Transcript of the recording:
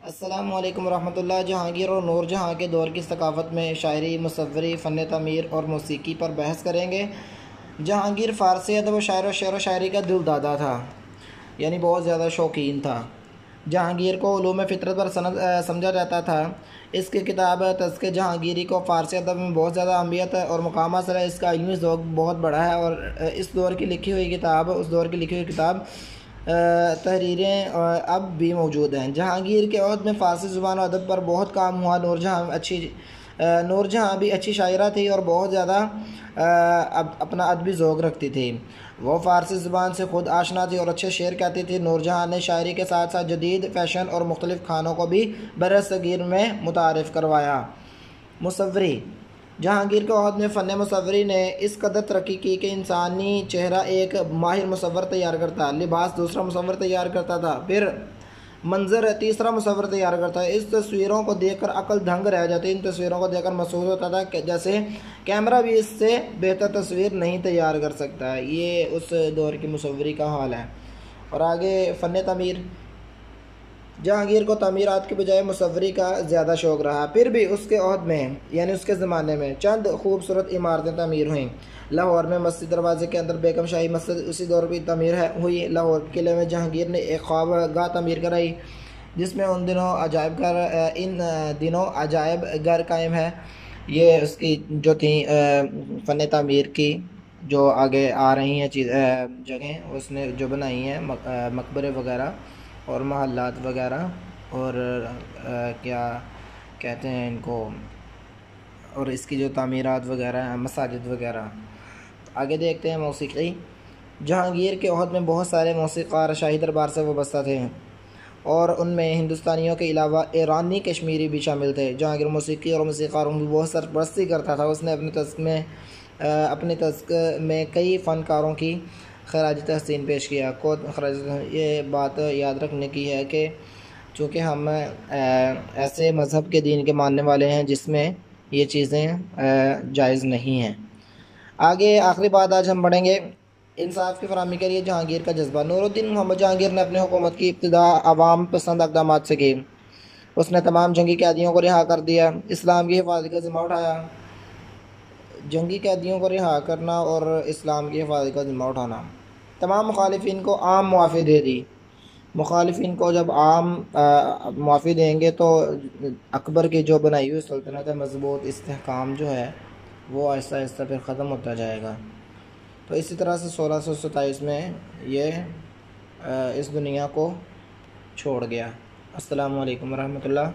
अस्सलामु अलैकुम रहमतुल्लाह। जहांगीर और नूरजहां के दौर की सकाफ़त में शायरी, मुसव्वरी, फ़न तमीर और मौसीकी पर बहस करेंगे। जहांगीर फ़ारसी अदब व शेर व शायरी का दिलदादा था, यानी बहुत ज़्यादा शौकीन था। जहांगीर को उलूम फ़ितरत पर सनद समझा जाता था। इसकी किताब तज़किया जहांगीरी को फ़ारसी अदब में बहुत ज़्यादा अहमियत और मुकाम हासिल है। इसका इल्मी ज़ौक़ बहुत बड़ा है और इस दौर की लिखी हुई किताब उस दौर की लिखी हुई किताब तहरीरें अब भी मौजूद हैं। जहांगीर के अहद में फ़ारसी ज़ुबान और अदब पर बहुत काम हुआ। नूरजहाँ भी अच्छी शायरा थी और बहुत ज़्यादा अपना अदबी ज़ौक़ रखती थी। वो फ़ारसी ज़ुबान से ख़ुद आशना थी और अच्छे शेर कहती थी। नूरजहाँ ने शायरी के साथ साथ जदीद फ़ैशन और मुख्तलिफ़ खानों को भी बरसगीर में मुतारिफ़ करवाया। मुसव्वरी जहांगीर के अहद में फ़न मुसव्वरी ने इस कदर तरक्की की कि इंसानी चेहरा एक माहिर मुसव्वर तैयार करता, लिबास दूसरा मुसव्वर तैयार करता था, फिर मंज़र तीसरा मुसव्वर तैयार करता है। इस तस्वीरों को देखकर अक्ल दंग रह जाती। इन तस्वीरों को देखकर महसूस होता था कि जैसे कैमरा भी इससे बेहतर तस्वीर नहीं तैयार कर सकता है। ये उस दौर की मुसव्वरी का हाल है। और आगे फ़न तमीर जहांगीर को तमीरात के बजाय मुसव्वरी का ज़्यादा शौक़ रहा। फिर भी उसके अहद में यानी उसके ज़माने में चंद खूबसूरत इमारतें तमीर हुईं। लाहौर में मस्जिद दरवाज़े के अंदर बेगम शाही मस्जिद उसी दौर की तमीर हुई। लाहौर के किले में जहांगीर ने एक ख्वाबगाह तमीर कराई जिसमें इन दिनों अजायब घर कायम है। ये उसकी जो थी फ़न तमीर की जो आगे आ रही हैं जगह उसने जो बनाई हैं मकबरे वगैरह और महल्लात वगैरह और क्या कहते हैं इनको, और इसकी जो तामीरात वगैरह हैं, मसाजिद वगैरह। आगे देखते हैं मौसीकी। जहांगीर के अहद में बहुत सारे मौसीक़ार शाही दरबार से वाबस्ता थे और उनमें हिंदुस्तानियों के अलावा ईरानी कश्मीरी भी शामिल थे। जहांगीर मौसीकी और मौसीक़ारों की बहुत सरपरस्ती करता था। उसने अपने तज़्किए में कई फ़नकारों की खराज तहसीन पेश किया। ये बात याद रखने की है कि चूँकि हम ऐसे मज़हब के दीन के मानने वाले हैं जिसमें ये चीज़ें जायज़ नहीं हैं। आगे आखिरी बात आज हम बढ़ेंगे इंसाफ की फराहमी के लिए जहांगीर का जज्बा। नूरुद्दीन मोहम्मद जहांगीर ने अपनी हुकूमत की इब्तिदा अवाम पसंद इक़दाम से की। उसने तमाम जंगी कैदियों को रिहा कर दिया, इस्लाम की हिफाजत का ज़िम्मा उठाया। जंगी कैदियों को रिहा करना और इस्लाम की हिफाजत का ज़िम्मा उठाना। तमाम मुखालिफिन को आम मुआफ़ी दे दी। मुखालिफिन को जब आम मुआफ़ी देंगे तो अकबर की जो बनाई हुई सल्तनत है, मज़बूत इस्तेहकाम जो है वो आहिस्ता आहिस्ता फिर ख़त्म होता जाएगा। तो इसी तरह से 1627 में ये इस दुनिया को छोड़ गया। अस्सलामु अलैकुम वरहमतुल्लाह।